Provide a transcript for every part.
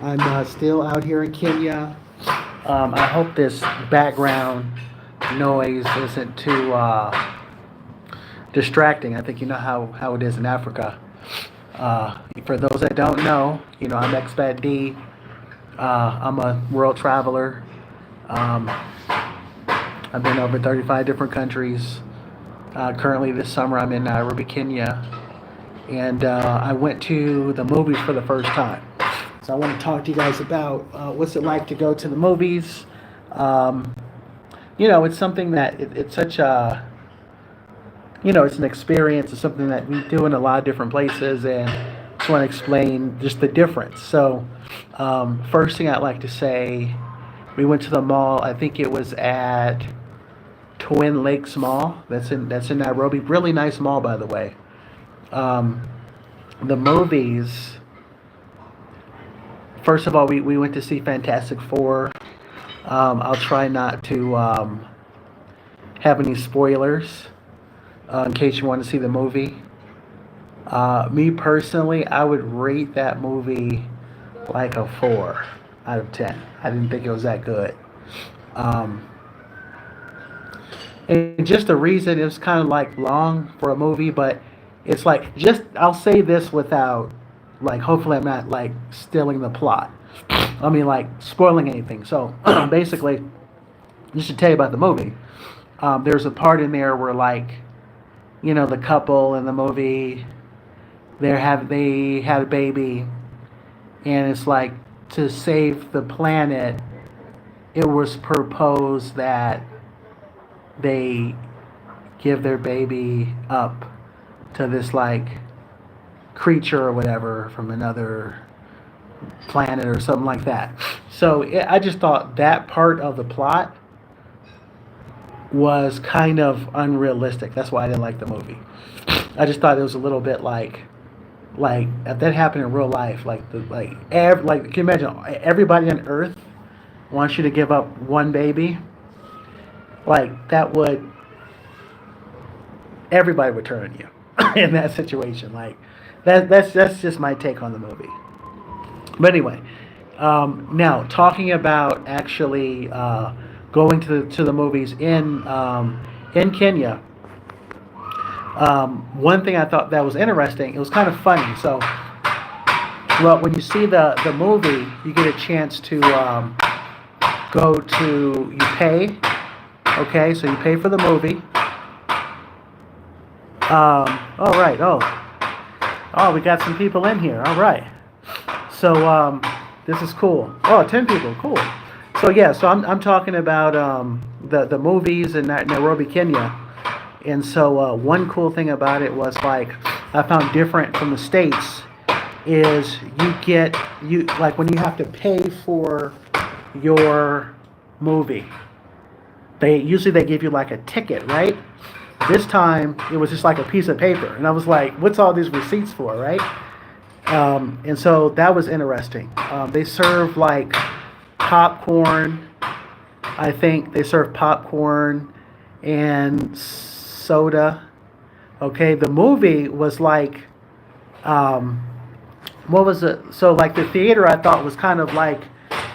I'm still out here in Kenya. I hope this background noise isn't too distracting. I think you know how it is in Africa. For those that don't know, I'm Expat D. I'm a world traveler. Um, I've been over 35 different countries. Currently, this summer, I'm in Nairobi, Kenya. And I went to the movies for the first time. So I want to talk to you guys about what's it like to go to the movies. Um, it's something that it's such a, it's an experience. It's something that we do in a lot of different places, and just want to explain just the difference. So, first thing I'd like to say, we went to the mall. I think it was at Twin Lakes Mall. That's in Nairobi. Really nice mall, by the way. Um, the movies. First of all, we went to see Fantastic Four. I'll try not to have any spoilers in case you want to see the movie. Me personally, I would rate that movie like a 4 out of 10. I didn't think it was that good. Um, and just the reason it was kind of like long for a movie, but it's like just I'll say this without like hopefully I'm not like stealing the plot. I mean like spoiling anything. So basically, just to tell you about the movie, there's a part in there where like the couple in the movie they had a baby, and it's like to save the planet. It was proposed that they give their baby up to this like creature or whatever from another planet or something like that. So I just thought that part of the plot was kind of unrealistic. That's why I didn't like the movie. I just thought it was a little bit like if that happened in real life, like can you imagine everybody on Earth wants you to give up one baby? Like that would everybody would turn on you in that situation. Like that's just my take on the movie. But anyway, now talking about actually going to the movies in Kenya. One thing I thought that was interesting. It was kind of funny. So, well, when you see the movie, you get a chance to you pay. Okay, so you pay for the movie. All right. Oh, we got some people in here. All right. So this is cool. Oh, 10 people. Cool. So yeah. So I'm talking about the movies in Nairobi, Kenya. And so one cool thing about it was like I found different from the States is you like when you have to pay for your movie. They give you like a ticket, right? This time it was just like a piece of paper, and I was like, "What's all these receipts for?" Right? And so that was interesting. They serve like popcorn. I think they serve popcorn and soda. Okay, the movie was like, what was it? So like the theater, I thought was kind of like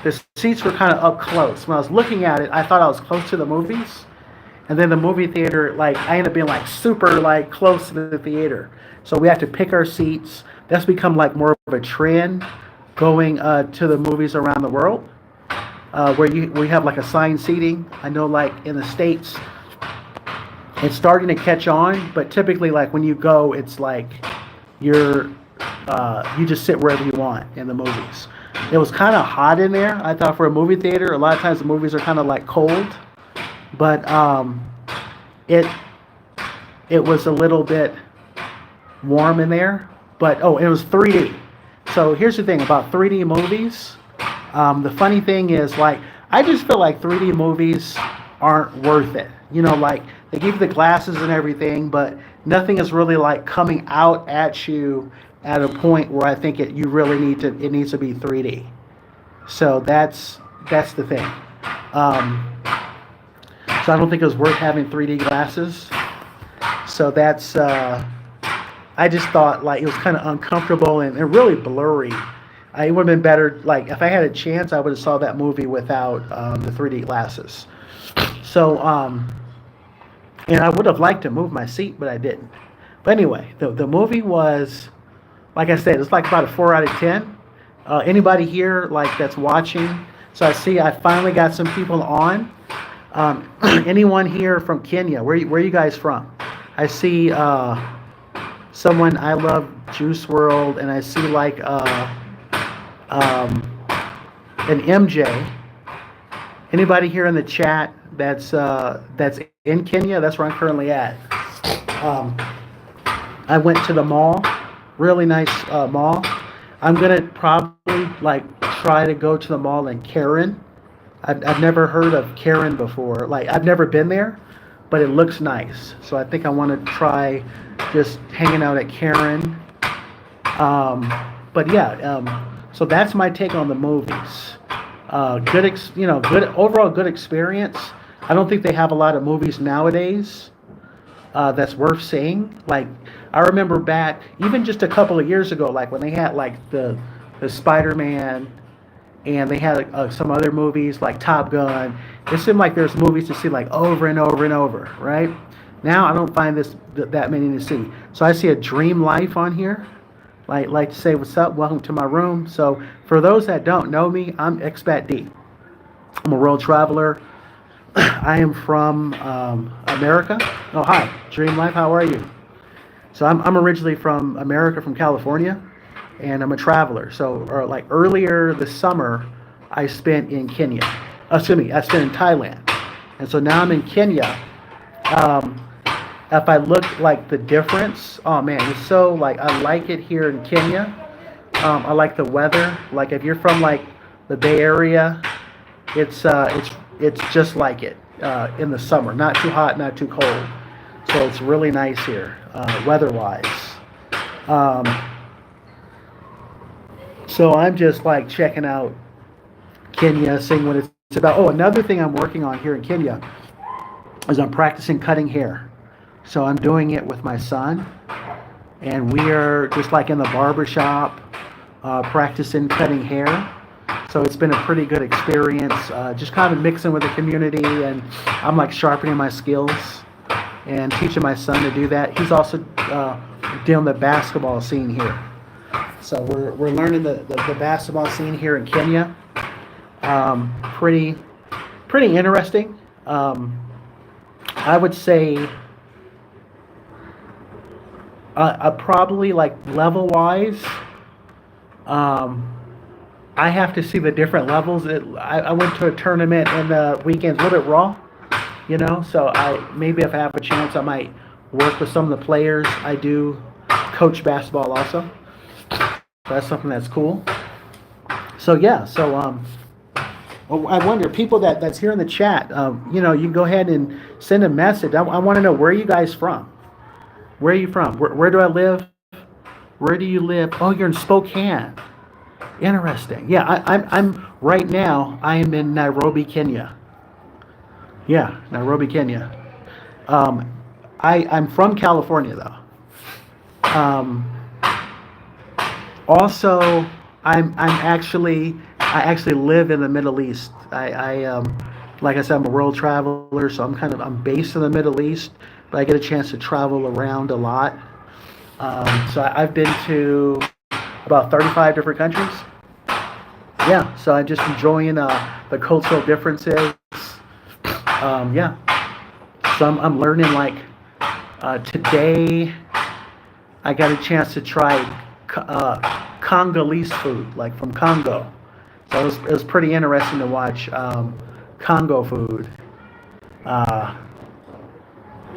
the seats were kind of up close. When I was looking at it, I thought I was close to the movies, and then the movie theater, like I ended up being like super like close to the theater. So we had to pick our seats. That's become like more of a trend going to the movies around the world, where we have like assigned seating. I know like in the States it's starting to catch on, but typically like when you go, it's like you just sit wherever you want in the movies. It was kind of hot in there. I thought for a movie theater, a lot of times the movies are kind of like cold, but it it was a little bit warm in there. But oh, it was 3D. So here's the thing about 3D movies. The funny thing is like I just feel like 3D movies aren't worth it. Like they give you the glasses and everything, but nothing is really like coming out at you at a point where I think you really it needs to be 3D. So that's the thing. So I don't think it was worth having 3D glasses. So I just thought like it was kind of uncomfortable and really blurry. It would have been better. Like if I had a chance, I would have saw that movie without the 3D glasses. So, and I would have liked to move my seat, but I didn't. But anyway, the movie was, like I said, it's like about a 4 out of 10. Anybody here like that's watching? So I see I finally got some people on. Anyone here from Kenya? Where you guys from? I see someone. I love Juice World, and I see like um, an MJ. Anybody here in the chat that's in Kenya? That's where I'm currently at. Um, I went to the mall, really nice mall. I'm gonna probably like try to go to the mall in Karen. I've never heard of Karen before. Like I've never been there, but it looks nice. So I think I want to try just hanging out at Karen. But yeah, so that's my take on the movies. Good overall good experience. I don't think they have a lot of movies nowadays that's worth seeing. Like I remember back even just a couple of years ago, like when they had like the Spider-Man, and they had some other movies like Top Gun. It seemed like there's movies to see like over and over and over, right? Now I don't find that many to see. So I see a Dream Life on here. Like to say what's up, welcome to my room. So for those that don't know me, I'm Expat D. I'm a world traveler. I am from America. Oh hi, Dream Life, how are you? So I'm originally from America, from California, and I'm a traveler. So like earlier this summer, I spent in Kenya. Excuse me, I spent in Thailand, and so now I'm in Kenya. If I look like the difference, oh man, it's so like I like it here in Kenya. I like the weather. Like if you're from like the Bay Area, it's just like it in the summer. Not too hot, not too cold. So it's really nice here, weather-wise. So I'm just like checking out Kenya, seeing what it's about. Oh, another thing I'm working on here in Kenya is I'm practicing cutting hair. So I'm doing it with my son, and we are just like in the barber shop practicing cutting hair. So it's been a pretty good experience, just kind of mixing with the community, and I'm like sharpening my skills and teaching my son to do that. He's also doing the basketball scene here. So we're learning the basketball scene here in Kenya. Pretty interesting. I would say probably like level wise, I have to see the different levels. I went to a tournament in the weekends, a little bit raw, so maybe if I have a chance, I might work with some of the players. I do coach basketball also. That's something that's cool. So yeah, I wonder, people that's here in the chat, you can go ahead and send a message. I want to know, where are you guys from? Where are you from? Where do I live? Where do you live? Oh, you're in Spokane. Interesting. Yeah, I'm right now. I am in Nairobi, Kenya. Yeah, Nairobi, Kenya. I'm from California though. Also, I actually live in the Middle East. Like I said, I'm a world traveler, so I'm based in the Middle East, but I get a chance to travel around a lot. So I've been to about 35 different countries. Yeah, so I'm just enjoying the cultural differences. Yeah, so I'm learning like today. I got a chance to try Congolese food, like from Congo. So it was pretty interesting to watch Congo food.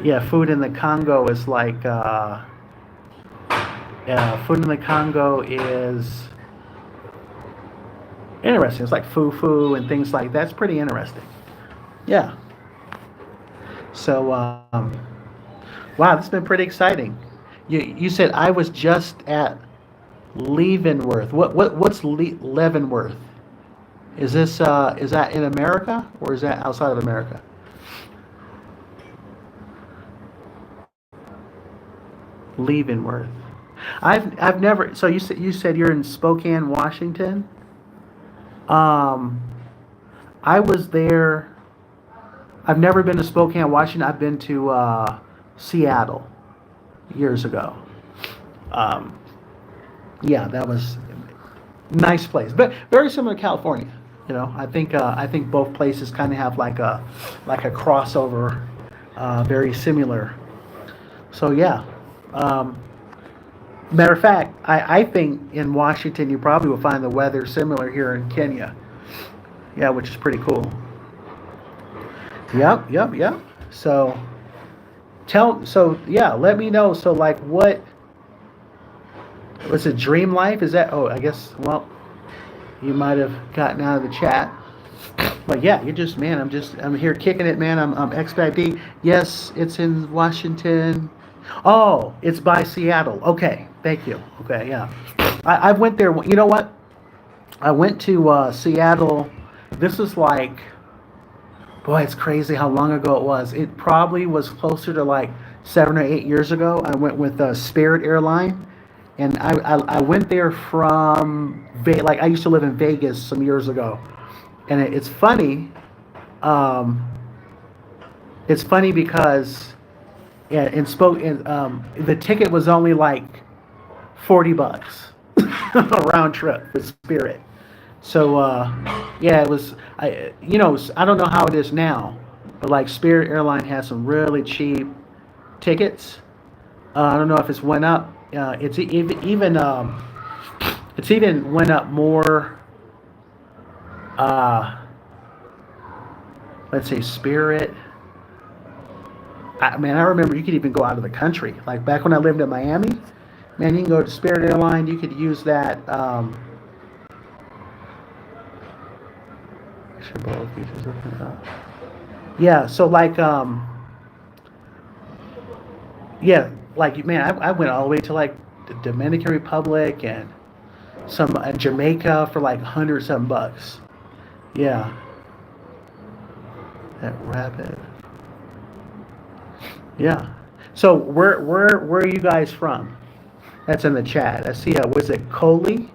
Yeah, food in the Congo is like food in the Congo is interesting. It's like fufu and things like that. It's pretty interesting. Yeah. So wow, this has been pretty exciting. You said I was just at Leavenworth. What's Leavenworth? Is that in America or is that outside of America? Leavenworth. I've never. So you said you're in Spokane, Washington. Um, I was there. I've never been to Spokane, Washington. I've been to Seattle years ago. Um, yeah, that was nice place, but very similar to California. I think both places kind of have like a crossover, very similar. So yeah. Um, Matter of fact, I think in Washington you probably will find the weather similar here in Kenya. Yeah, which is pretty cool. Yep, yep, yep. So yeah, let me know. So like what was it dream life? Is that, oh, I guess, well, you might have gotten out of the chat. But yeah, you're just, man, I'm here kicking it, man. I'm expat D. Yes, it's in Washington. Oh, it's by Seattle. Okay, thank you. Okay, yeah. I went there. You know what? I went to Seattle. This was like, boy, it's crazy how long ago it was. It probably was closer to like 7 or 8 years ago. I went with Spirit Airline, and I went there from like I used to live in Vegas some years ago, and it's funny. Um, it's funny because yeah, the ticket was only like $40 round trip with Spirit. So yeah, it was. I don't know how it is now, but like Spirit Airline has some really cheap tickets. I don't know if it's went up. It's even went up more. Uh, let's say Spirit. I remember you could even go out of the country. Like back when I lived in Miami, man, you can go to Spirit Airline. You could use that. Yeah, so like, yeah, like man, I went all the way to like the Dominican Republic and some Jamaica for like 100 some bucks. Yeah, that rabbit. Yeah. So where are you guys from? That's in the chat. I see. Was it Coley?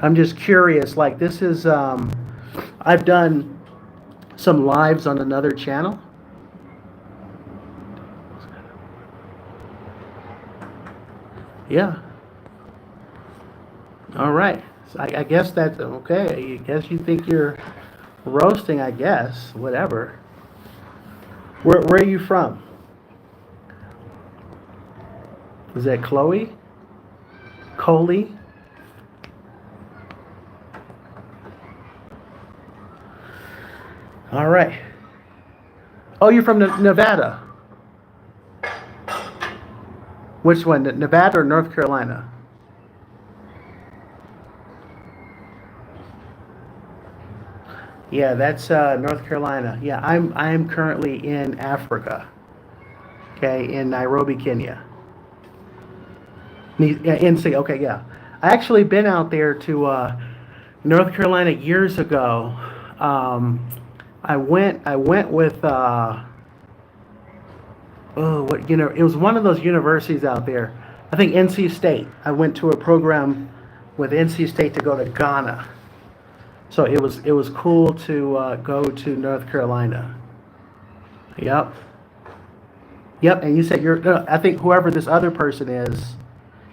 I'm just curious. Like this is. I've done some lives on another channel. Yeah. All right. So I guess that's okay. I guess you think you're roasting. I guess whatever. Where are you from? Is that Chloe? Coley? All right. Oh, you're from Nevada. Which one? Nevada or North Carolina? Yeah, that's North Carolina. Yeah, I'm currently in Africa. Okay, in Nairobi, Kenya. Yeah, NC. Okay, yeah. I actually been out there to North Carolina years ago. Um, I went with oh, what it was one of those universities out there. I think NC State. I went to a program with NC State to go to Ghana. So it was cool to go to North Carolina. Yep. Yep. And you said you're. No, I think whoever this other person is,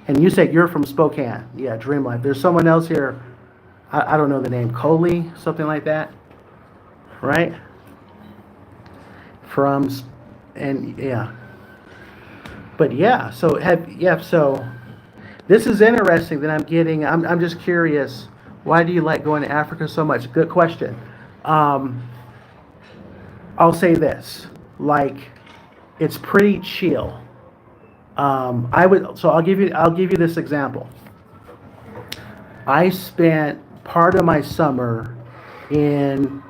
and you said you're from Spokane. Yeah, Dream Life. There's someone else here. I don't know the name. Coley, something like that, right? From, and yeah. But yeah. So yeah. So this is interesting that I'm getting. I'm just curious. Why do you like going to Africa so much? Good question. Um, I'll say this, like, it's pretty chill. I'll give you this example. I spent part of my summer in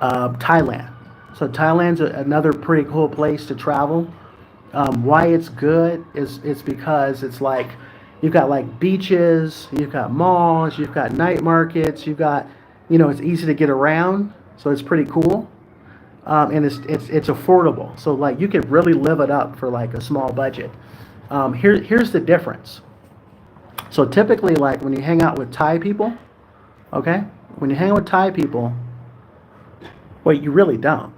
Thailand. So Thailand's another pretty cool place to travel. Why it's good is it's because it's like you've got like beaches, you've got malls, you've got night markets, you've got, it's easy to get around, so it's pretty cool, and it's affordable. So like you could really live it up for like a small budget. Here's the difference. So typically, like when you hang out with Thai people, okay, when you hang out with Thai people, well, you really don't.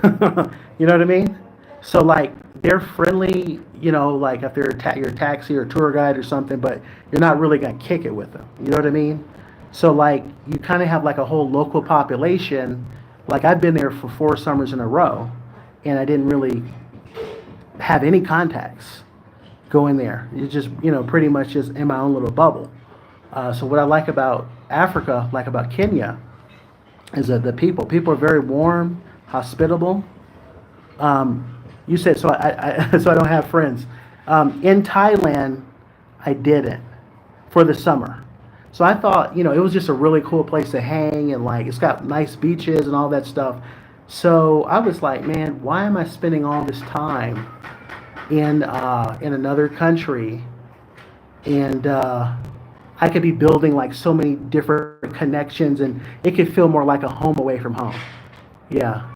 You know what I mean? So like they're friendly, like if they're your taxi or tour guide or something, but you're not really gonna kick it with them. You know what I mean? So like you kind of have like a whole local population. Like I've been there for 4 summers in a row, and I didn't really have any contacts going there. It's just pretty much just in my own little bubble. So what I like about Africa, like about Kenya, is that the people are very warm, hospitable. You said so. So I don't have friends. In Thailand, I didn't for the summer. So I thought it was just a really cool place to hang, and like it's got nice beaches and all that stuff. So I was like, man, why am I spending all this time in another country, and I could be building like so many different connections, and it could feel more like a home away from home. Yeah.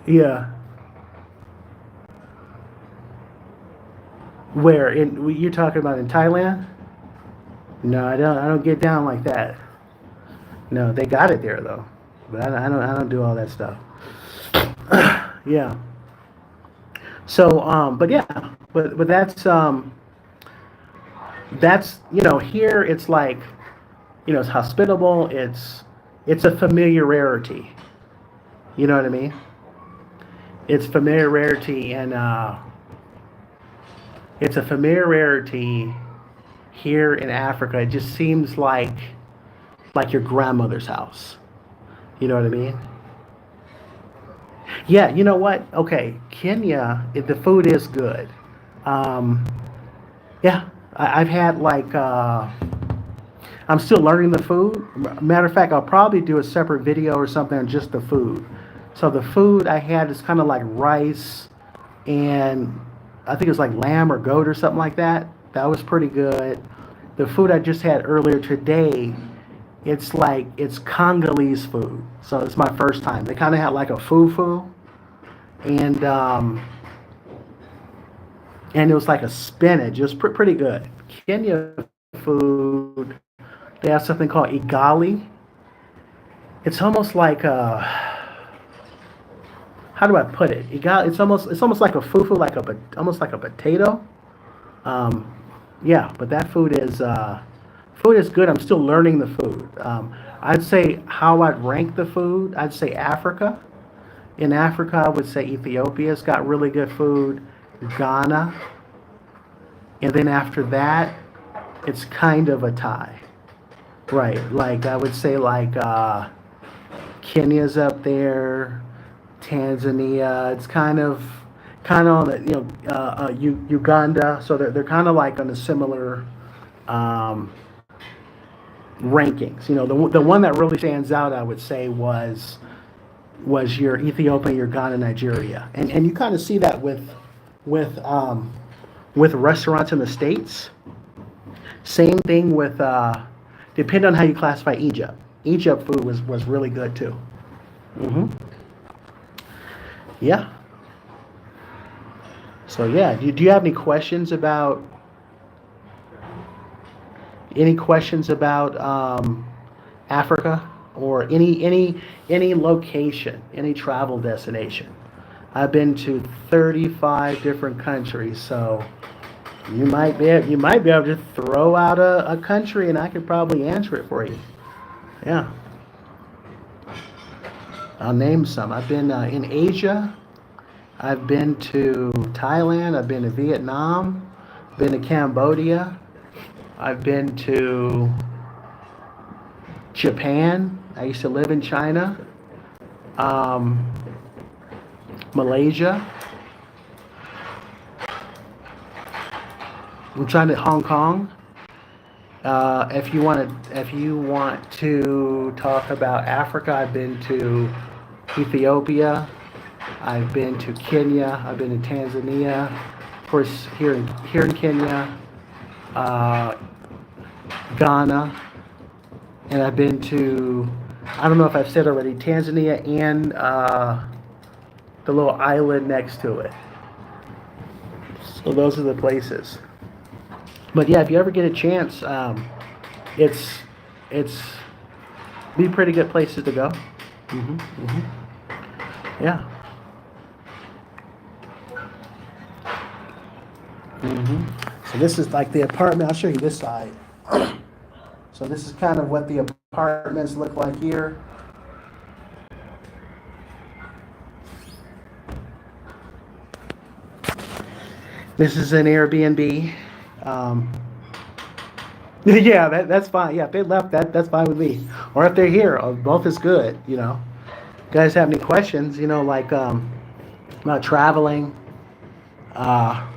Yeah. Where you're talking about in Thailand? No, I don't. I don't get down like that. No, they got it there though, but I don't do all that stuff. Yeah. So, but yeah, but that's here it's like it's hospitable. It's a familiarity. You know what I mean? It's familiarity, and it's a familiarity here in Africa. It just seems like your grandmother's house. You know what I mean? Yeah, you know what? Okay, Kenya, the food is good. Um, yeah, I've had like I'm still learning the food. Matter of fact, I'll probably do a separate video or something on just the food. So the food I had is kind of like rice, and I think it was like lamb or goat or something like that. That was pretty good. The food I just had earlier today, it's Congolese food. So it's my first time. They kind of had like a fufu, and and it was like a spinach. It was pretty good. Kenya food. They have something called igali. It's almost like how do I put it? Igali. It's almost like a fufu, almost like a potato. Um, yeah, but that food is good. I'm still learning the food. I'd say how I'd rank the food. I'd say Africa. In Africa, I would say Ethiopia's got really good food. Ghana, and then after that, it's kind of a tie. Right, like I would say like Kenya's up there, Tanzania. It's kind of on the Uganda. So they're kind of like on a similar um, rankings. The one that really stands out, I would say, was your Ethiopia, your Ghana, Nigeria, and you kind of see that with with restaurants in the states. Same thing with depending on how you classify Egypt. Egypt food was really good too. Hmm. Yeah. So yeah, do you have any questions about Africa, or any location, any travel destination? I've been to 35 different countries, so you might be able to throw out a country, and I could probably answer it for you. Yeah, I'll name some. I've been in Asia. I've been to Thailand. I've been to Vietnam. Been to Cambodia. I've been to Japan. I used to live in China. Um, Malaysia. I'm trying to Hong Kong. If you want to talk about Africa, I've been to Ethiopia. I've been to Kenya. I've been to Tanzania. Of course, here in Kenya, uh, Ghana, and I've been to. I don't know if I've said already, Tanzania and the little island next to it. So those are the places. But yeah, if you ever get a chance, it's it's be pretty good places to go. Yeah. So this is like the apartment. I'll show you this side. So this is kind of what the apartments look like here. This is an Airbnb. Um, yeah, that's fine. Yeah, if they left, that's fine with me. Or if they're here, both is good. You guys have any questions? Like about traveling, uh,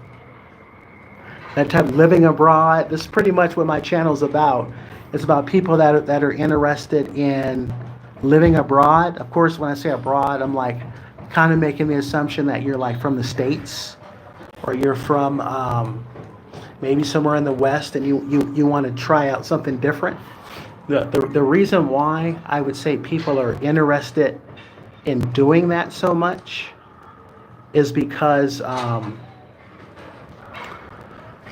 that type of living abroad. This is pretty much what my channel's about. It's about people that are interested in living abroad. Of course, when I say abroad, I'm like kind of making the assumption that you're like from the States, or you're from maybe somewhere in the West, and you want to try out something different. The reason why I would say people are interested in doing that so much is because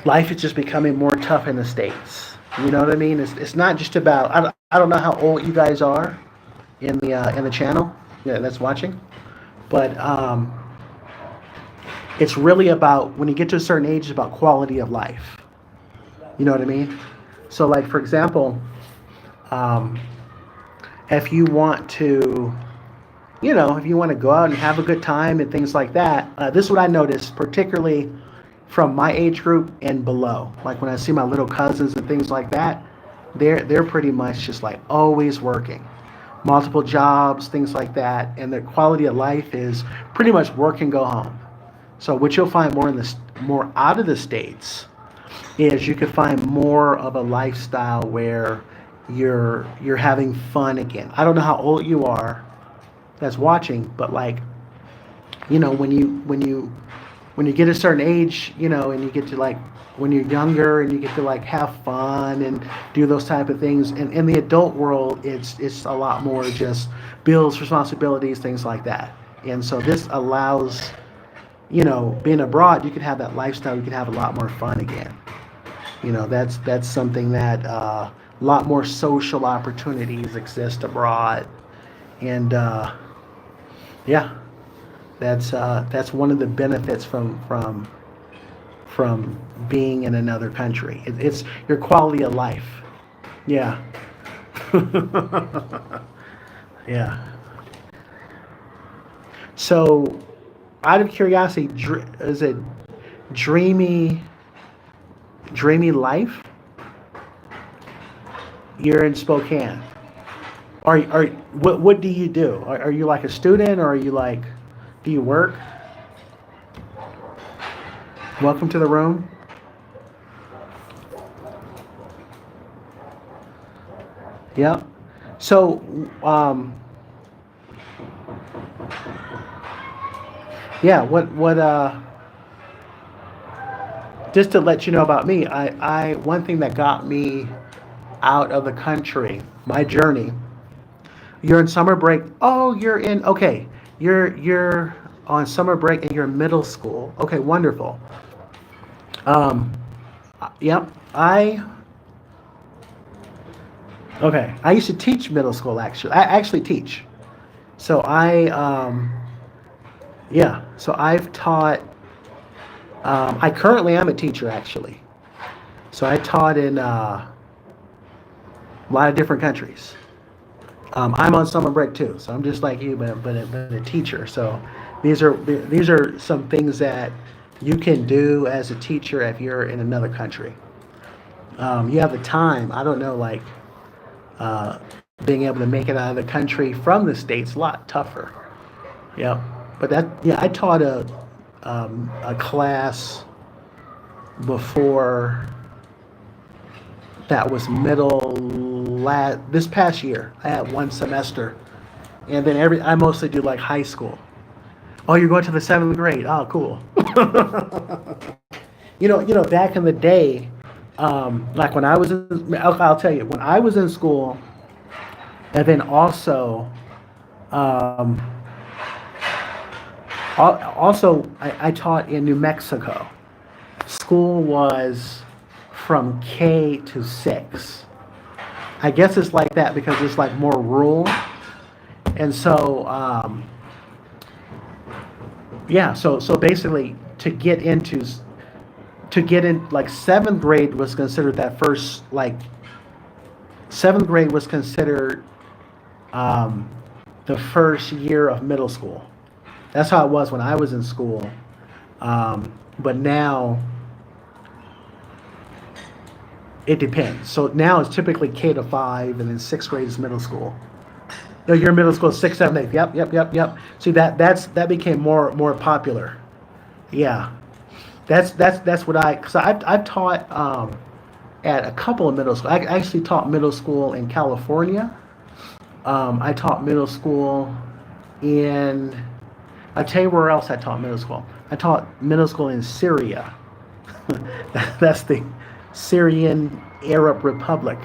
life is just becoming more tough in the States. You know what I mean? It's not just about. I don't know how old you guys are in the channel, yeah, that's watching, but it's really about when you get to a certain age, it's about quality of life. You know what I mean? So, like for example, um, if you want to, if you want to go out and have a good time and things like that, this is what I noticed, particularly from my age group and below. Like when I see my little cousins and things like that, they're pretty much just like always working, multiple jobs, things like that, and their quality of life is pretty much work and go home. So what you'll find more out of the States is you can find more of a lifestyle where you're having fun again. I don't know how old you are that's watching, but like, when you get a certain age, and you get to like when you're younger and you get to like have fun and do those type of things. And in the adult world, it's a lot more just bills, responsibilities, things like that. And so this allows, being abroad, you can have that lifestyle. You can have a lot more fun again. That's something that a lot more social opportunities exist abroad, and yeah, that's one of the benefits from being in another country. It's your quality of life. Yeah. Yeah. So, out of curiosity, is it dreamy life? You're in Spokane. What do you do? Are you like a student, or are you like, do you work? Welcome to the room. Yeah. So, yeah. Just to let you know about me, I one thing that got me out of the country, my journey. You're in summer break. Oh, you're in. Okay, you're on summer break and you're in middle school. Okay, wonderful. Um, yep. Okay. I used to teach middle school actually. I actually teach. So yeah. So I've taught. I currently am a teacher actually. So I taught in a lot of different countries. I'm on summer break too, so I'm just like you, but a teacher. So these are some things that you can do as a teacher if you're in another country. You have the time. I don't know, like uh, being able to make it out of the country from the States a lot tougher. Yeah, but yeah, I taught a class before that was this past year. I had one semester, and then I mostly do like high school. Oh, you're going to the seventh grade. Oh, cool. Back in the day, like when I was I'll tell you, when I was in school, and then also, um, Also, I taught in New Mexico. School was from K to 6. I guess it's like that because it's like more rural. And so, yeah, so basically to get in, like seventh grade was considered that first, like seventh grade was considered um, the first year of middle school. That's how it was when I was in school. But now it depends. So now it's typically K to 5, and then sixth grade is middle school. No, you're in middle school, six, seven, eight. Yep, yep, yep, yep. See that became more popular. Yeah, that's what because I've taught at a couple of middle school. I actually taught middle school in California. I taught middle school in. I'll tell you where else I taught middle school. I taught middle school in Syria. That's the Syrian Arab Republic.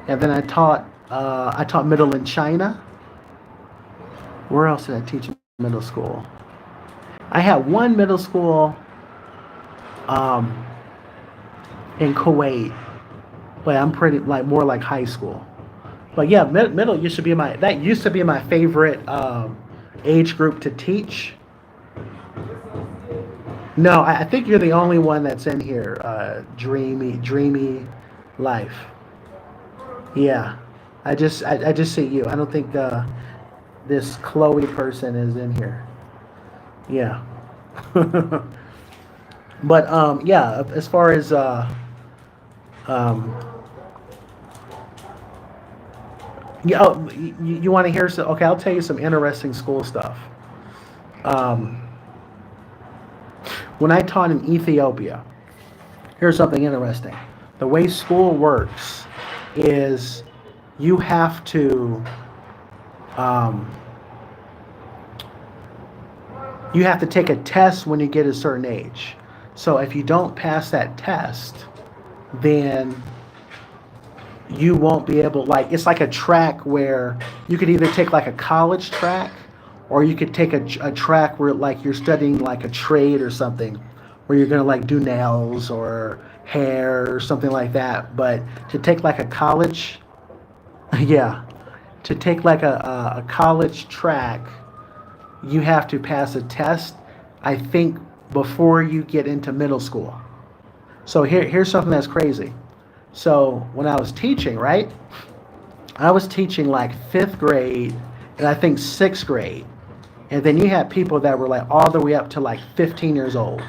And then I taught middle in China. Where else did I teach middle school? I had one middle school um, in Kuwait, but I'm pretty like more like high school. But yeah, middle used to be my favorite age group to teach. No, I think you're the only one that's in here. Dreamy life. Yeah, I just see you. I don't think this Chloe person is in here. Yeah, but yeah. As far as um, you want to hear some? Okay, I'll tell you some interesting school stuff. Um, when I taught in Ethiopia, here's something interesting. The way school works is you have to um, you have to take a test when you get a certain age. So if you don't pass that test, then you won't be able, like, it's like a track where you could either take like a college track, or you could take a track where like you're studying like a trade or something, where you're gonna like do nails or hair or something like that. But to take like a college, yeah, to take like a college track, you have to pass a test, I think, before you get into middle school. So here's something that's crazy. So when I was teaching, right, I was teaching like fifth grade and I think sixth grade. And then you had people that were like all the way up to like 15 years old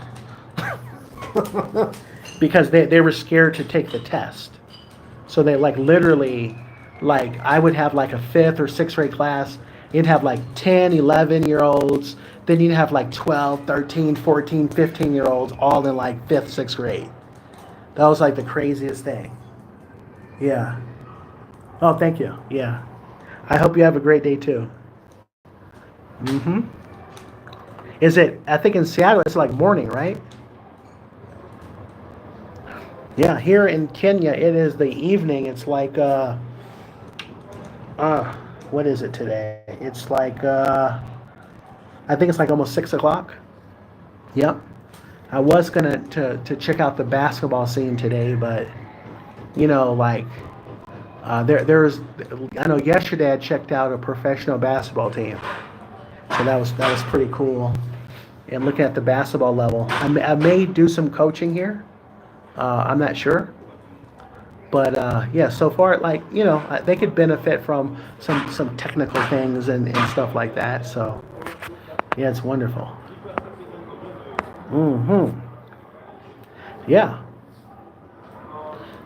because they were scared to take the test. So they like literally, like I would have like a fifth or sixth grade class. You'd have like 10, 11 year olds. Then you'd have like 12, 13, 14, 15 year olds all in like fifth, sixth grade. That was like the craziest thing. Yeah. Oh, thank you. Yeah. I hope you have a great day too. Mm-hmm. I think in Seattle, it's like morning, right? Yeah. Here in Kenya, it is the evening. It's like, uh, what is it today? It's like, I think it's like almost 6 o'clock. Yep. I was gonna to check out the basketball scene today, but like there's I know yesterday I checked out a professional basketball team, so that was pretty cool. And looking at the basketball level, I may do some coaching here. I'm not sure, but yeah, so far like they could benefit from some technical things and stuff like that. So yeah, it's wonderful. Mm-hmm. Yeah.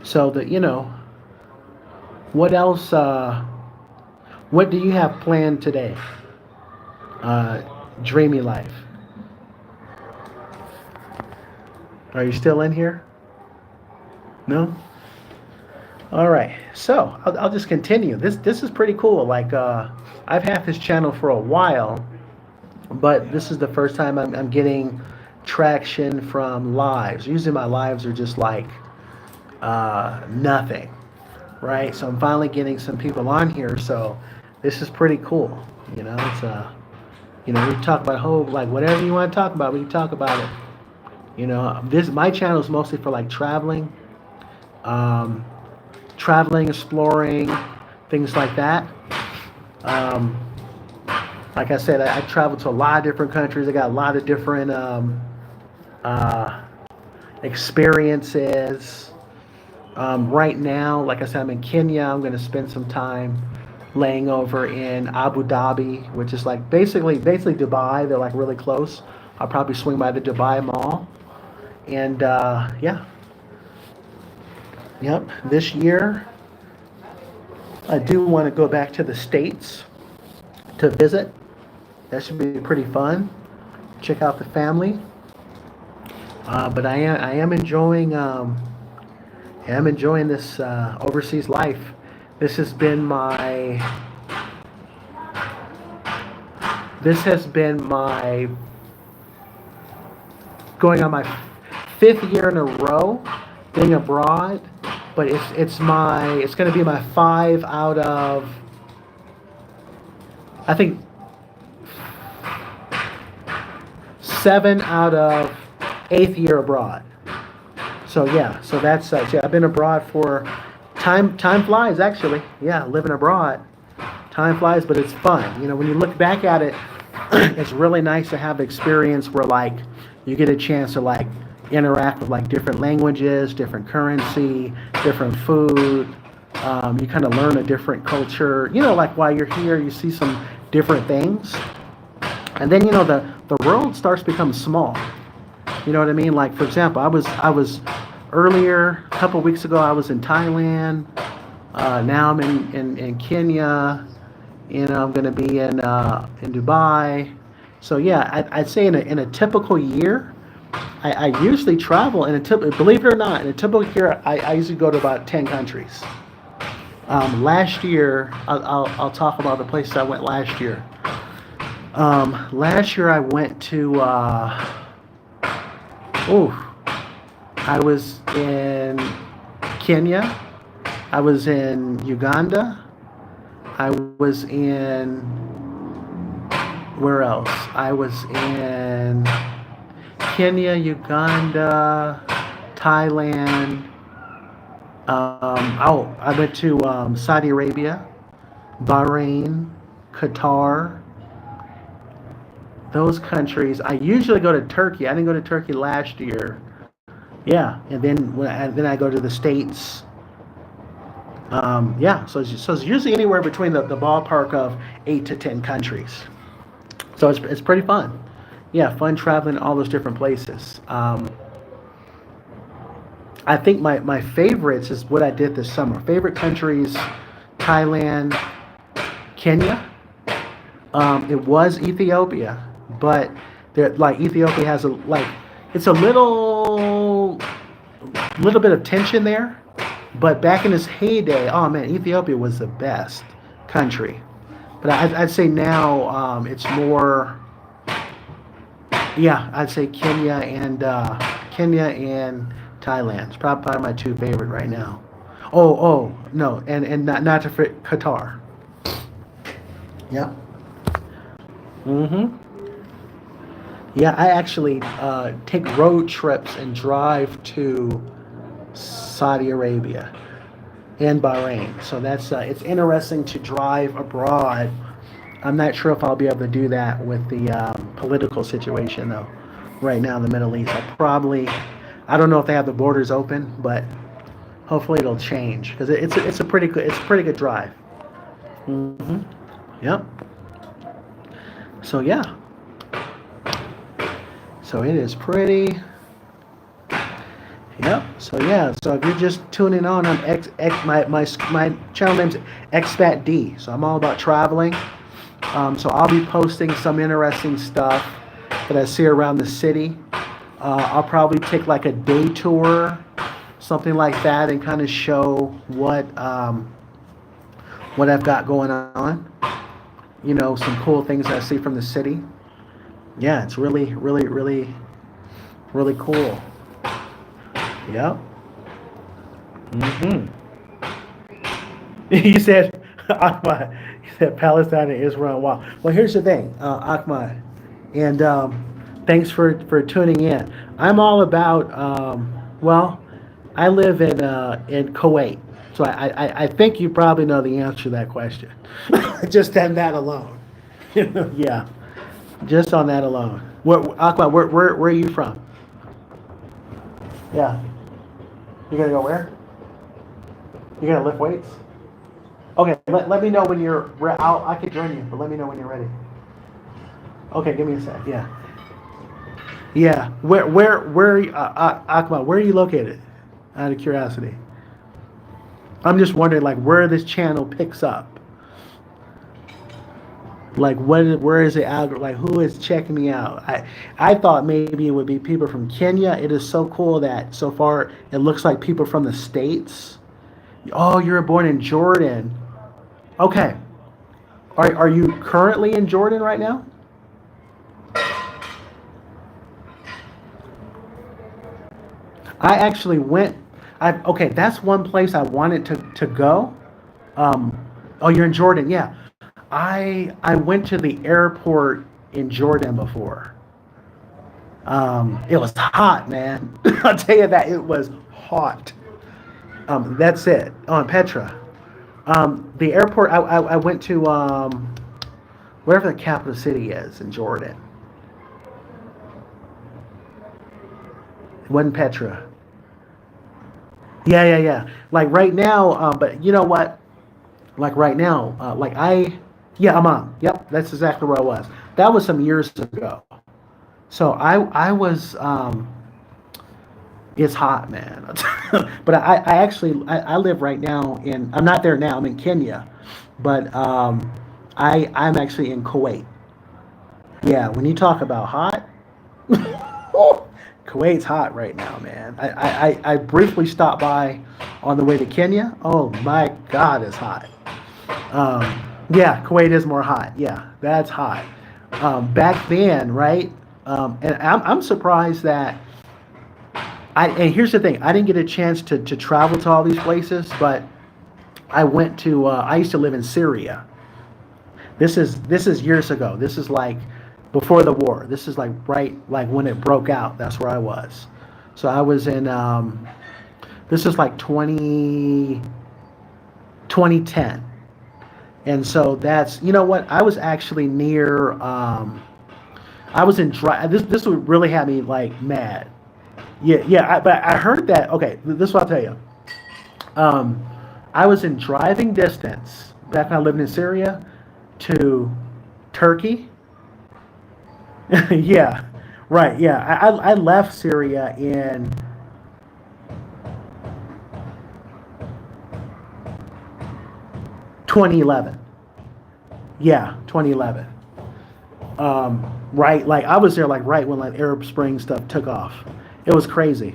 So that what else? What do you have planned today? Uh, Dreamy life. Are you still in here? No. All right. So I'll just continue. This is pretty cool. Like I've had this channel for a while, but this is the first time I'm getting traction from lives. Usually my lives are just like nothing, right? So I'm finally getting some people on here. So this is pretty cool. It's We can talk about whole like whatever you want to talk about. We can talk about it. This my channel is mostly for like um, traveling, exploring, things like that. Um, like I said, I traveled to a lot of different countries. I got a lot of different uh, experiences. Right now, like I said, I'm in Kenya. I'm going to spend some time laying over in Abu Dhabi, which is like basically Dubai. They're like really close. I'll probably swing by the Dubai Mall, and yeah, yep. This year, I do want to go back to the States to visit. That should be pretty fun. Check out the family. But I am enjoying this overseas life. This has been my this has been my going on my fifth year in a row being abroad, but it's going to be my five out of, I think, seven out of eighth year abroad. So yeah, so that's yeah, I've been abroad for time flies actually. Yeah, living abroad, time flies, but it's fun. When you look back at it, it's really nice to have experience where like you get a chance to like interact with like different languages, different currency, different food. You kind of learn a different culture. Like while you're here, you see some different things, and then the world starts to become small. You know what I mean? Like for example, I was earlier a couple of weeks ago. I was in Thailand. Now I'm in Kenya. I'm going to be in Dubai. So yeah, I'd say in a typical year, I usually travel believe it or not, in a typical year, I usually go to about 10 countries. Last year, I'll talk about the places I went last year. Last year I went to, I was in Kenya, I was in Uganda, I was in, where else? I was in Kenya, Uganda, Thailand. I went to Saudi Arabia, Bahrain, Qatar. Those countries. I usually go to Turkey. I didn't go to Turkey last year. Yeah, and then I go to the States. Yeah, so it's usually anywhere between the ballpark of 8 to 10 countries. So it's pretty fun. Yeah, fun traveling all those different places. I think my favorites is what I did this summer. Favorite countries: Thailand, Kenya. It was Ethiopia, but like Ethiopia has it's a little bit of tension there. But back in its heyday, oh man, Ethiopia was the best country. But I'd say now it's more. Yeah, I'd say Kenya and Thailand. It's probably my two favorite right now. Oh no, and not to forget Qatar. Yeah. Yeah, I actually take road trips and drive to Saudi Arabia and Bahrain. So that's it's interesting to drive abroad. I'm not sure if I'll be able to do that with the political situation though. Right now in the Middle East, I don't know if they have the borders open, but hopefully it'll change because it's a pretty good drive. Yep. So yeah. So it is pretty. Yep. So yeah. So if you're just tuning on, I'm my channel name's Expat D. So I'm all about traveling. So I'll be posting some interesting stuff that I see around the city. I'll probably take like a day tour, something like that, and kind of show what I've got going on. Some cool things I see from the city. Yeah, it's really, really, really, really cool. Yep. You said, Ahmad, he said Palestine and Israel. Wow. Well, here's the thing, Ahmad, and thanks for tuning in. I'm all about. Well, I live in Kuwait, so I think you probably know the answer to that question. Just on that alone. Yeah, just on that alone. Ahmad, where are you from? Yeah, you gonna go where? You gonna lift weights? Okay, let me know when you're. I could join you, but let me know when you're ready. Okay, give me a sec. Yeah, yeah. Akmal, where are you located? Out of curiosity, I'm just wondering, like, where this channel picks up. Like, where is it out? Like, who is checking me out? I thought maybe it would be people from Kenya. It is so cool that so far it looks like people from the states. Oh, you were born in Jordan. Okay. Are you currently in Jordan right now? I actually went. Okay, that's one place I wanted to go. Um, oh, you're in Jordan, yeah. I went to the airport in Jordan before. It was hot, man. I'll tell you that it was hot. That's it on Petra. The airport I went to whatever the capital city is in Jordan. It wasn't Petra. Yeah, yeah, yeah. Like right now, but you know what? Like right now, yeah, I'm on. Yep, that's exactly where I was. That was some years ago. So I was, it's hot, man. But I actually, I live right now I'm not there now, I'm in Kenya, but I'm actually in Kuwait. Yeah, when you talk about hot, Kuwait's hot right now, man. I briefly stopped by on the way to Kenya. Oh my God, it's hot. Um, yeah, Kuwait is more hot. Yeah, that's hot. Back then, right? And I'm surprised that and here's the thing, I didn't get a chance to travel to all these places, but I went to, I used to live in Syria. This is years ago. This is like before the war. This is like right like when it broke out. That's where I was. So I was in this is like 2010. And so that's, you know what? I was actually near I was in this would really have me like mad. Yeah, yeah, but I heard that. Okay, this is what I'll tell you. Um, I was in driving distance back when I lived in Syria to Turkey. Yeah, right. Yeah, I left Syria in 2011. Yeah, 2011. Right, like I was there like right when like Arab Spring stuff took off. It was crazy.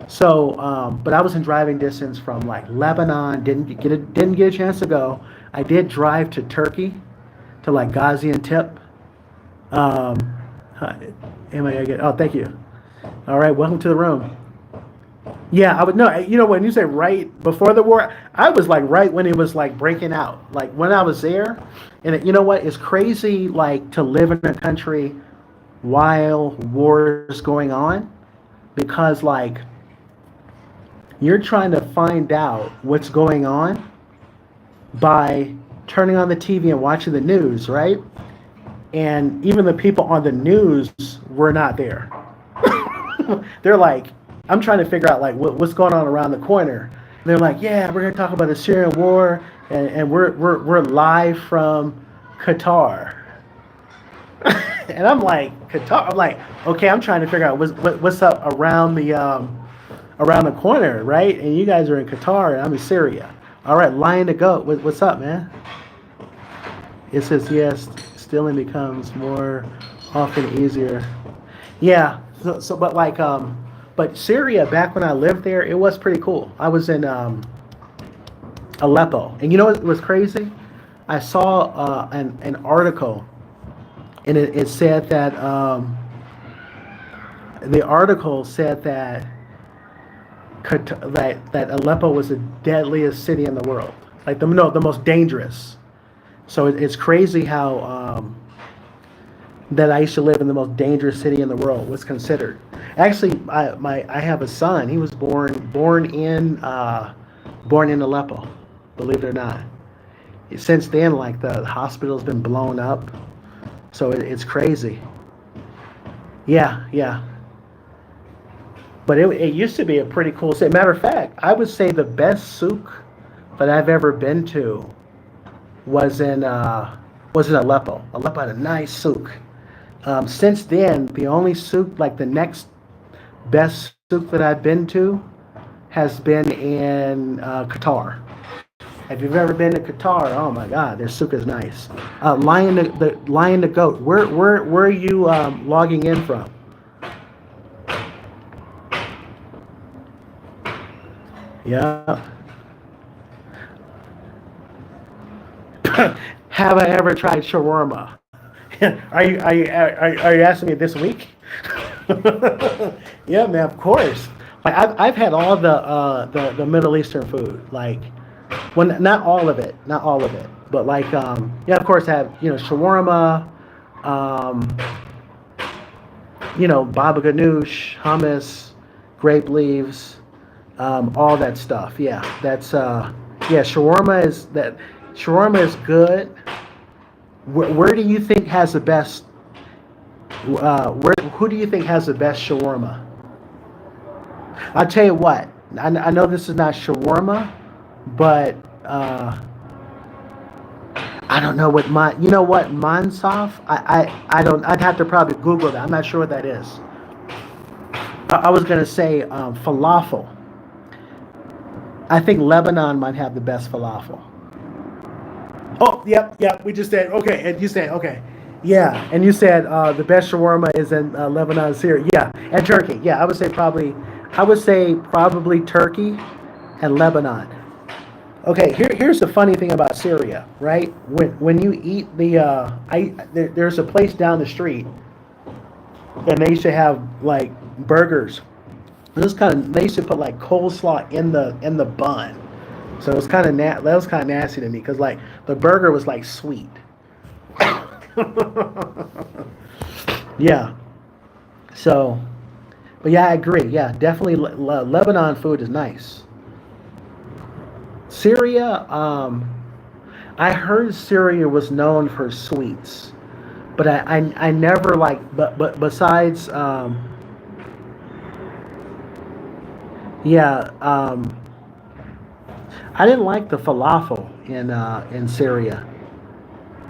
So, but I was in driving distance from like Lebanon. Didn't get a chance to go. I did drive to Turkey, to like Gaziantep. Um, am I gonna get? Oh, thank you. All right, welcome to the room. Yeah, I would know. You know, when you say right before the war, I was like right when it was like breaking out. Like when I was there, and you know what? It's crazy like to live in a country while war is going on, because like you're trying to find out what's going on by turning on the TV and watching the news, right? And even the people on the news were not there. They're like, I'm trying to figure out like what's going on around the corner. They're like, yeah, we're gonna talk about the Syrian war, and we're live from Qatar. And I'm like, Qatar. I'm like, okay, I'm trying to figure out what's up around the corner, right? And you guys are in Qatar, and I'm in Syria. All right, Lion to Goat, what's up, man? It says yes, stealing becomes more often easier. Yeah. So but like but Syria, back when I lived there, it was pretty cool. I was in Aleppo, and you know what was crazy? I saw an article, and it said that the article said that that Aleppo was the deadliest city in the world. like the most dangerous. So it's crazy how that I used to live in the most dangerous city in the world was considered. Actually, I have a son. He was born in Aleppo, believe it or not. Since then, like the hospital's been blown up, so it's crazy. Yeah, yeah. But it used to be a pretty cool city. Matter of fact, I would say the best souk that I've ever been to was in Aleppo. Aleppo had a nice souk. Since then, the only souk, like the next best souk that I've been to, has been in Qatar. If you've ever been to Qatar, oh my God, their souk is nice. Lion the goat. Where are you logging in from? Yeah. Have I ever tried shawarma? Are you asking me this week? Yeah, man, of course. Like I've had all the Middle Eastern food. Like, well, not all of it, not all of it, but like yeah, of course, I have shawarma, um, baba ganoush, hummus, grape leaves, all that stuff. Yeah, that's yeah. Shawarma is good. Where do you think has the best? Who do you think has the best shawarma? I'll tell you what. I know this is not shawarma, but I don't know what you know what mansaf. I don't. I'd have to probably Google that. I'm not sure what that is. I was gonna say falafel. I think Lebanon might have the best falafel. Oh, yep, yep. We just said okay, and you said okay, yeah, and you said the best shawarma is in Lebanon, Syria, yeah, and Turkey. Yeah, I would say probably Turkey and Lebanon. Okay, here's the funny thing about Syria, right? When you eat there's a place down the street, and they used to have like burgers. They used to put like coleslaw in the bun. So it was that was kind of nasty to me because like the burger was like sweet. Yeah. So, but yeah, I agree. Yeah, definitely Lebanon food is nice. Syria, I heard Syria was known for sweets, but I never like but besides yeah I didn't like the falafel in Syria.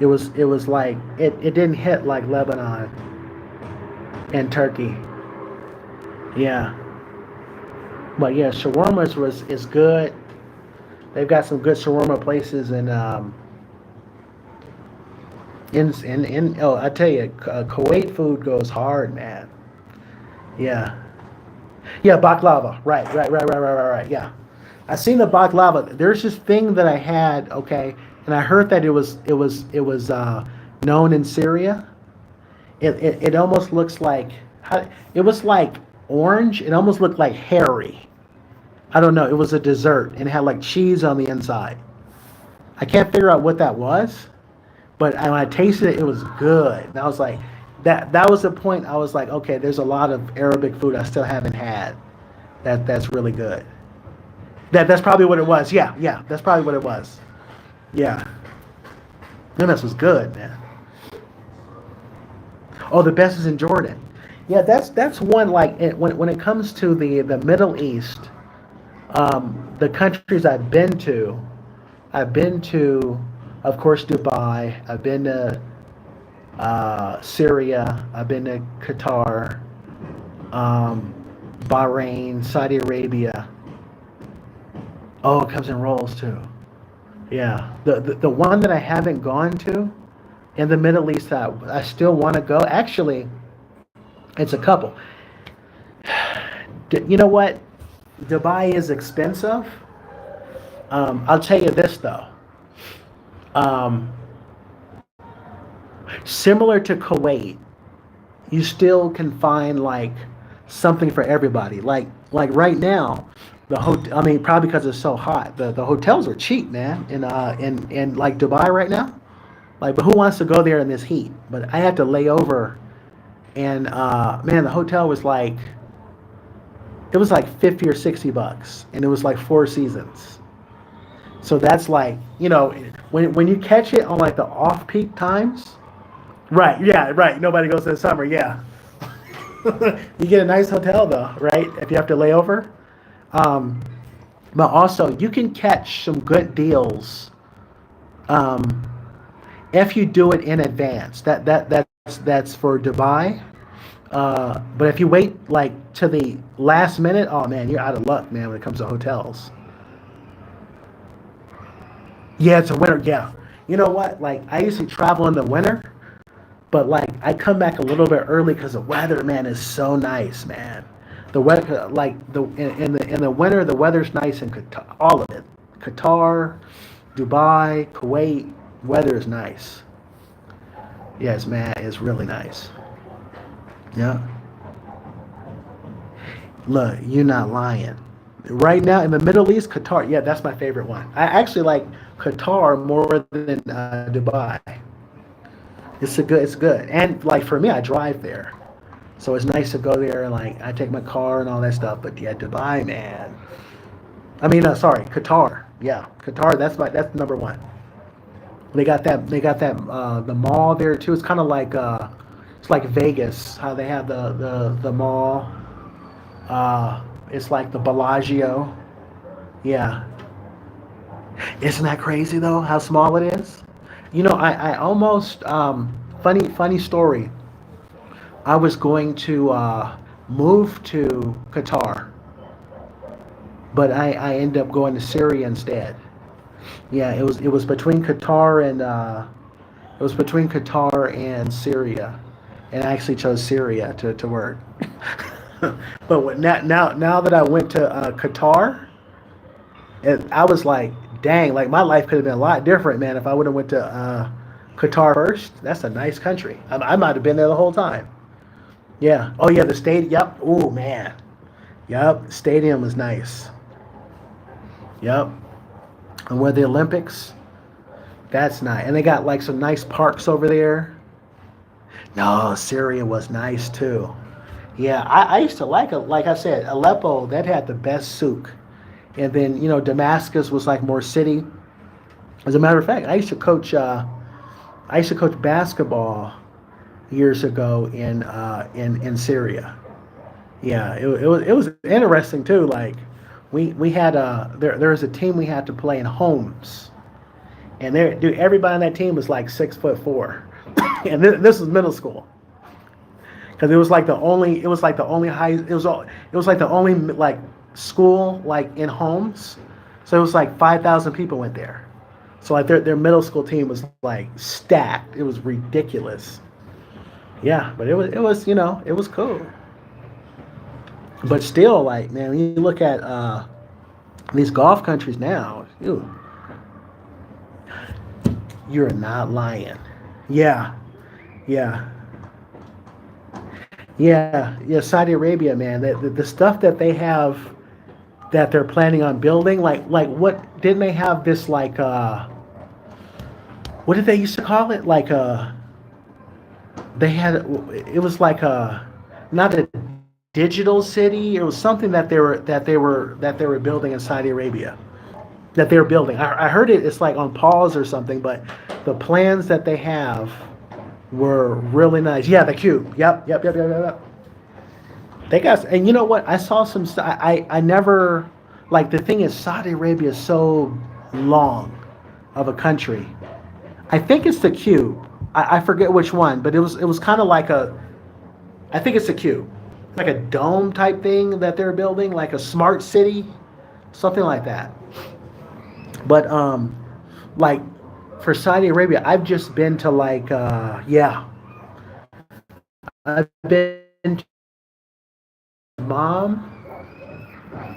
It was like it didn't hit like Lebanon and Turkey. Yeah, but yeah, shawarma is good. They've got some good shawarma places in oh I tell you, Kuwait food goes hard, man. Yeah, yeah, baklava. Right. Yeah, I seen the baklava. There's this thing that I had, okay, and I heard that it was known in Syria. It almost looks like it was like orange. It almost looked like hairy. I don't know. It was a dessert and it had like cheese on the inside. I can't figure out what that was, but when I tasted it, it was good. And I was like, that was the point. I was like, okay, there's a lot of Arabic food I still haven't had. That's really good. That's probably what it was. Yeah, yeah, that's probably what it was. Yeah, hummus was good, man. Oh, the best is in Jordan. Yeah, that's one like when it comes to the Middle East, the countries I've been to, of course, Dubai. I've been to Syria. I've been to Qatar, um, Bahrain, Saudi Arabia. Oh, it comes in rolls too. Yeah, the one that I haven't gone to in the Middle East that I still want to go. Actually, it's a couple. You know what? Dubai is expensive. I'll tell you this though. Um, Similar to Kuwait, you still can find like something for everybody. Like right now. I mean, probably because it's so hot. The hotels are cheap, man, in like Dubai right now. Like, but who wants to go there in this heat? But I had to lay over, and man, the hotel was like it was like 50 or 60 bucks, and it was like 4 seasons. So that's like when you catch it on like the off peak times, right? Yeah, right. Nobody goes in the summer. Yeah, you get a nice hotel though, right? If you have to lay over. Um, but also you can catch some good deals um, if you do it in advance. That's for Dubai. But if you wait like to the last minute, oh man, you're out of luck, man. When it comes to hotels, yeah, it's a winter. Yeah, you know what? Like I usually travel in the winter, but like I come back a little bit early because the weather, man, is so nice, man. The weather, like in the winter, the weather's nice in Qatar, all of it. Qatar, Dubai, Kuwait, weather is nice. Yes, man, it's really nice. Yeah. Look, you're not lying. Right now in the Middle East, Qatar, yeah, that's my favorite one. I actually like Qatar more than Dubai. It's good, and like for me, I drive there, so it's nice to go there and like I take my car and all that stuff. But yeah, Dubai, man. I mean, sorry, Qatar. Yeah, Qatar. That's number one. They got that the mall there too. It's kind of like it's like Vegas, how they have the mall. It's like the Bellagio. Yeah, isn't that crazy though? How small it is. I almost funny story. I was going to move to Qatar, but I ended up going to Syria instead. Yeah, it was between Qatar and it was between Qatar and Syria, and I actually chose Syria to work. But now that I went to Qatar, I was like, dang, like my life could have been a lot different, man, if I would have went to Qatar first. That's a nice country. I might have been there the whole time. Yeah. Oh yeah, the stadium. Yep. Oh man. Yep. Stadium was nice. Yep. And where the Olympics, that's nice. And they got like some nice parks over there. No, Syria was nice too. Yeah, I used to like it. Like I said, Aleppo, that had the best souk. And then, Damascus was like more city. As a matter of fact, I used to coach basketball years ago in Syria. Yeah, it was interesting too. Like we had there was a team we had to play in Homs, and dude, everybody on that team was like 6'4", and this was middle school. Because it was like the only high it was like the only like school like in Homs, so it was like 5,000 people went there. So like their middle school team was like stacked. It was ridiculous. Yeah, but it was cool. But still, like man, when you look at these golf countries now, you're not lying. Yeah, yeah. Yeah, yeah, Saudi Arabia, man. The stuff that they have that they're planning on building, like what didn't they have this like what did they used to call it? Like they had it was like not a digital city. It was something that they were building in Saudi Arabia. That they were building. I heard it's like on pause or something, but the plans that they have were really nice. Yeah, the cube. Yep. They got, and you know what? I saw some. I never like the thing is Saudi Arabia is so long of a country. I think it's the cube. I forget which one, but it was kind of like I think it's the cube, like a dome type thing that they're building, like a smart city, something like that. But like for Saudi Arabia, I've just been to like yeah, I've been to Mom.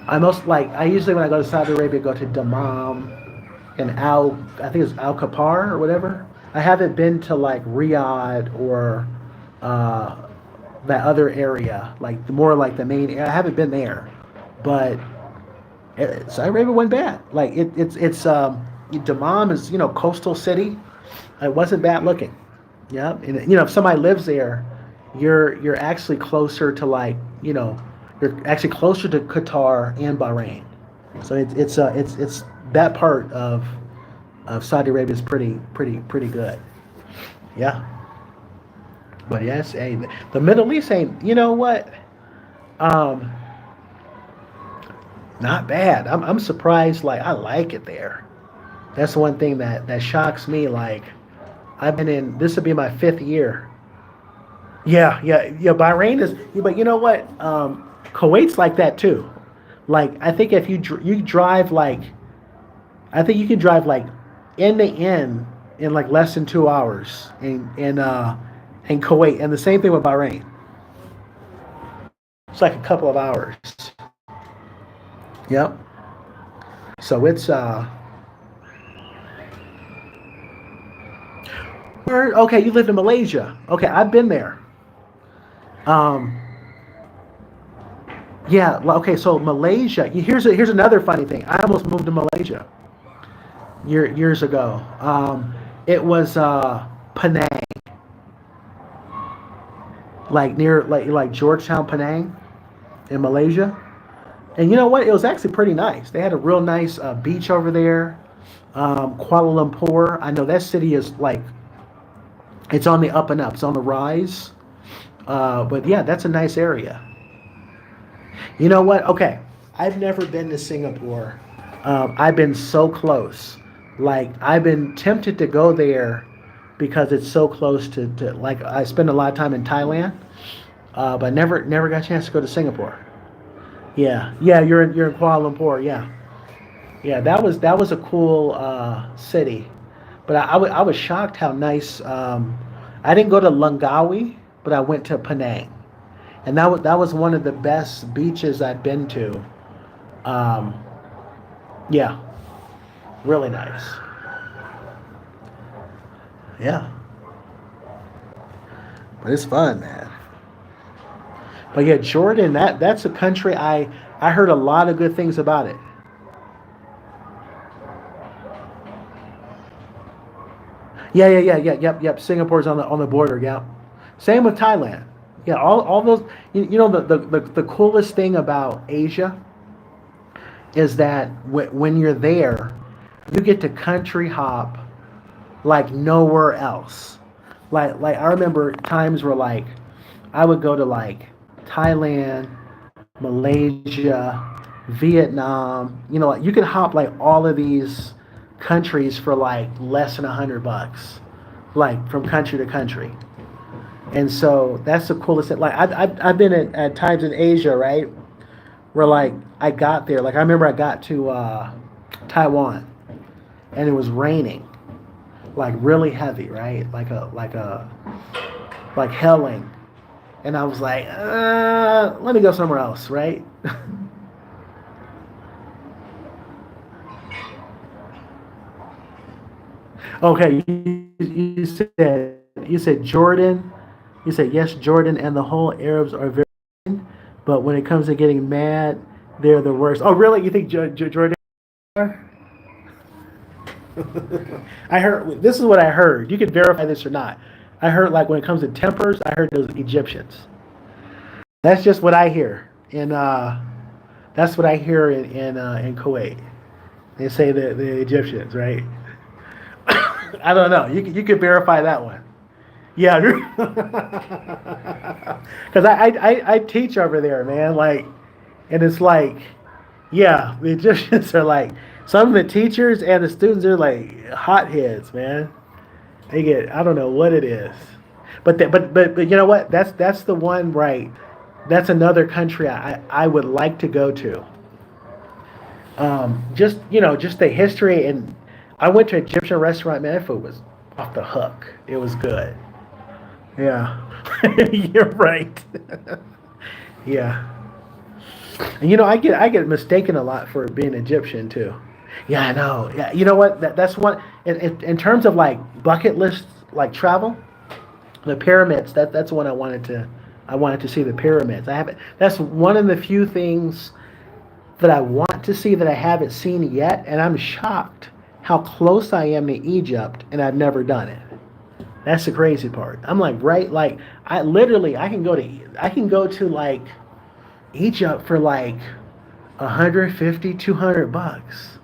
I usually when I go to Saudi Arabia go to Dammam and I think it's Al Kapar or whatever. I haven't been to like Riyadh or uh, that other area, like more like the main. I haven't been there, but Saudi Arabia wasn't bad. Like it's Dammam is coastal city. It wasn't bad looking. Yeah, and if somebody lives there, you're actually closer to you're actually closer to Qatar and Bahrain. So it's that part of Saudi Arabia is pretty good. Yeah, but yes, hey, the Middle East ain't. You know what? Um, Not bad. I'm surprised. Like I like it there. That's one thing that shocks me. Like I've been in. This will be my fifth year. Yeah. Bahrain is, but you know what? Kuwait's like that too. Like I think if you drive I think you can drive like end to end in like less than 2 hours in Kuwait, and the same thing with Bahrain. It's like a couple of hours. Yep. So it's okay. You lived in Malaysia. Okay, I've been there. Um, yeah. Okay, so Malaysia. Here's another funny thing. I almost moved to Malaysia years ago. It was Penang, like near like Georgetown, Penang, in Malaysia. And you know what? It was actually pretty nice. They had a real nice beach over there. Kuala Lumpur. I know that city is like it's on the up and up. It's on the rise. But yeah, that's a nice area. You know what? Okay, I've never been to Singapore. I've been so close. Like I've been tempted to go there because it's so close to like I spend a lot of time in Thailand, but never got a chance to go to Singapore. Yeah, you're in Kuala Lumpur. Yeah, that was a cool city, but I was shocked how nice. I didn't go to Langkawi, but I went to Penang, and that was one of the best beaches I've been to. Um, yeah, really nice. Yeah, but it's fun, man. But yeah, Jordan, that's a country I heard a lot of good things about it. Yep. Singapore's on the border. Yeah, same with Thailand. Yeah, all those. The coolest thing about Asia is that when you're there, you get to country hop like nowhere else. Like I remember times where like I would go to like Thailand, Malaysia, Vietnam. Like you could hop like all of these countries for like less than $100, like from country to country. And so that's the coolest thing. Like I've been at times in Asia, right? Where like I got there, like I remember I got to Taiwan and it was raining, like really heavy, right? Like helling, and I was like, let me go somewhere else, right? Okay, you said Jordan. You said yes, Jordan and the whole Arabs are very, but when it comes to getting mad, they're the worst. Oh, really? You think Jordan? Are? I heard this is what I heard. You can verify this or not. I heard like when it comes to tempers, I heard those Egyptians. That's just what I hear, and that's what I hear in Kuwait. They say the Egyptians, right? I don't know. You could verify that one. Yeah, because I teach over there, man. Like, and it's like, yeah, the Egyptians are like some of the teachers and the students are like hotheads, man. They get I don't know what it is, but you know what? That's the one right. That's another country I would like to go to. Just the history and I went to an Egyptian restaurant. Man, that food was off the hook. It was good. Yeah, you're right. Yeah, and I get mistaken a lot for being Egyptian too. Yeah, I know. Yeah, you know what? That's one in terms of like bucket lists, like travel, the pyramids. That's one I wanted to see the pyramids. I haven't. That's one of the few things that I want to see that I haven't seen yet, and I'm shocked how close I am to Egypt, and I've never done it. That's the crazy part. I'm like, right, like I can go to like Egypt for like 150, $200.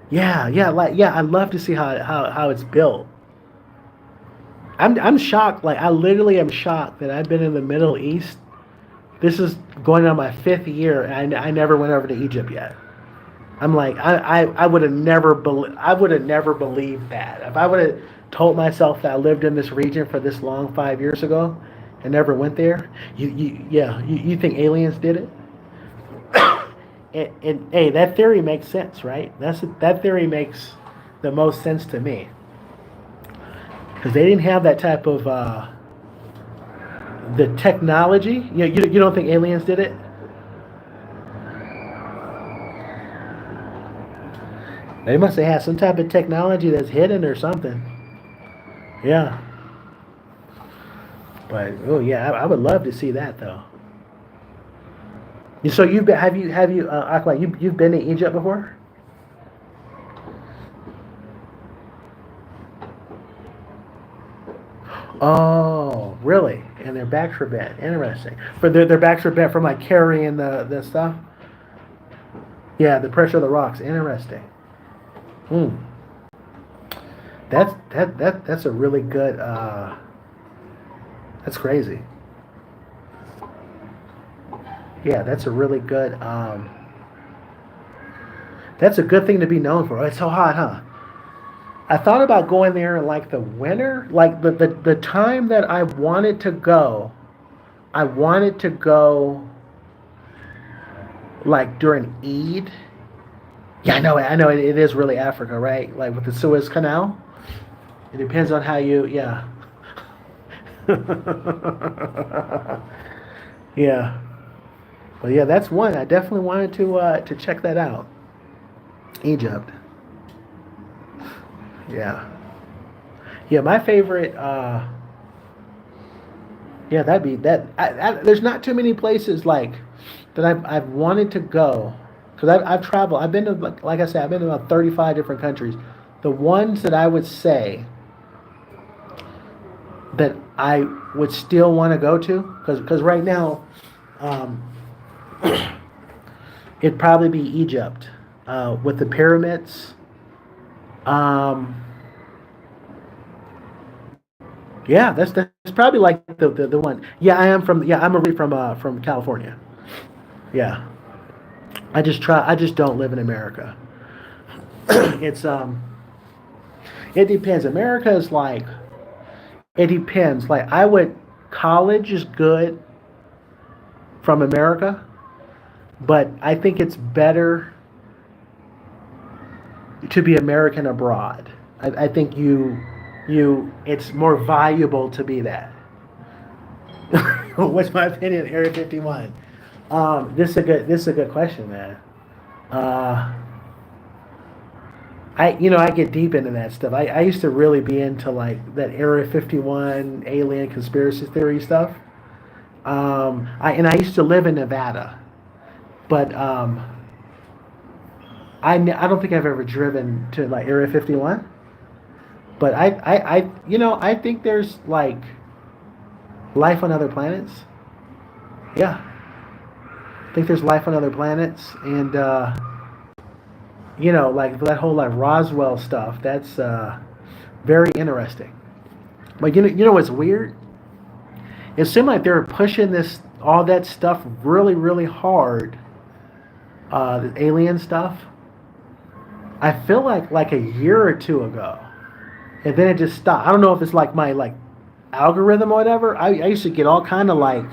Yeah, I'd love to see how it's built. I'm shocked. Like I literally am shocked that I've been in the Middle East. This is going on my fifth year, and I never went over to Egypt yet. I'm like I would have never believed that if I would have told myself that I lived in this region for this long 5 years ago and never went there. You think aliens did it? And hey, that theory makes sense, right? That theory makes the most sense to me because they didn't have that type of the technology. You don't think aliens did it? They must have had some type of technology that's hidden or something. Yeah, but oh yeah, I would love to see that though. So you've been, have you Akla, you've been to Egypt before? Oh, really? And their backs were bent. Interesting. For their backs were bent from like carrying the stuff. Yeah, the pressure of the rocks. Interesting. Hmm. That's a really good. That's crazy. Yeah, that's a really good. That's a good thing to be known for. Oh, it's so hot, huh? I thought about going there in like the winter, like the time that I wanted to go. I wanted to go like during Eid. Yeah, I know it is really Africa, right? Like with the Suez Canal. It depends on how you, yeah. Yeah. But yeah, that's one. I definitely wanted to check that out. Egypt. Yeah. Yeah, my favorite yeah, that'd be that there's not too many places like that I've wanted to go because I've traveled. I've been to like I said, I've been to about 35 different countries. The ones that I would say that I would still want to go to because right now um, it'd probably be Egypt with the pyramids. Um, yeah, that's probably like the one. I'm originally from California. Yeah, I just don't live in America. it's it depends. America is like it depends. Like I would college is good from America, but I think it's better to be American abroad. I think it's more valuable to be that. What's my opinion? Area 51. This is a good question, man. Uh, I get deep into that stuff. I used to really be into like that Area 51 alien conspiracy theory stuff. I used to live in Nevada, but I don't think I've ever driven to like Area 51. But I think there's like life on other planets. Yeah, I think there's life on other planets, and like that whole like Roswell stuff. That's very interesting. But you know what's weird? It seemed like they were pushing this all that stuff really really hard. The alien stuff. I feel like a year or two ago, and then it just stopped. I don't know if it's like my like algorithm or whatever. I used to get all kind of like,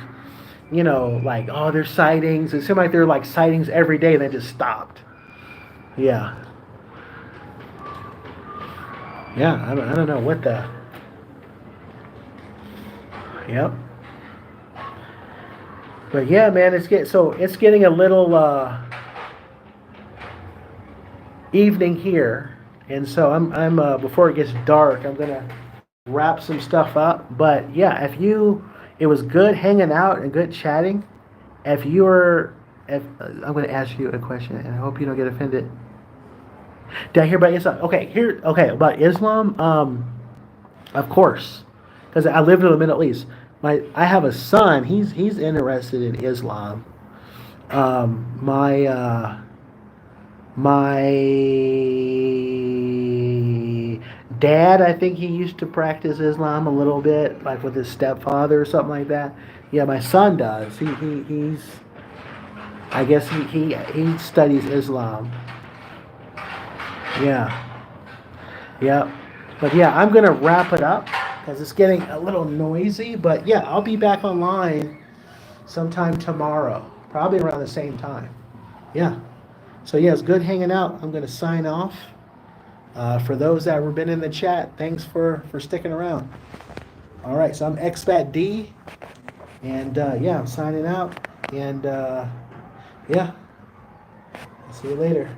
like oh there's sightings. It seemed like there were like sightings every day, and then just stopped. Yeah, yeah. I don't know what the. Yep. But yeah, man, it's getting a little evening here, and so I'm before it gets dark, I'm gonna wrap some stuff up. But yeah, it was good hanging out and good chatting. If you're if I'm going to ask you a question, and I hope you don't get offended. Did I hear about Islam? Okay, here. Okay, about Islam. Of course, because I lived in the Middle East. I have a son. He's interested in Islam. My dad, I think he used to practice Islam a little bit, like with his stepfather or something like that. Yeah, my son does. He's I guess he studies Islam. Yeah, yeah. But yeah, I'm gonna wrap it up because it's getting a little noisy. But yeah, I'll be back online sometime tomorrow, probably around the same time. Yeah. So yeah, it's good hanging out. I'm gonna sign off. For those that have been in the chat, thanks for sticking around. All right, so I'm Expat D, and yeah, I'm signing out. And yeah, see you later.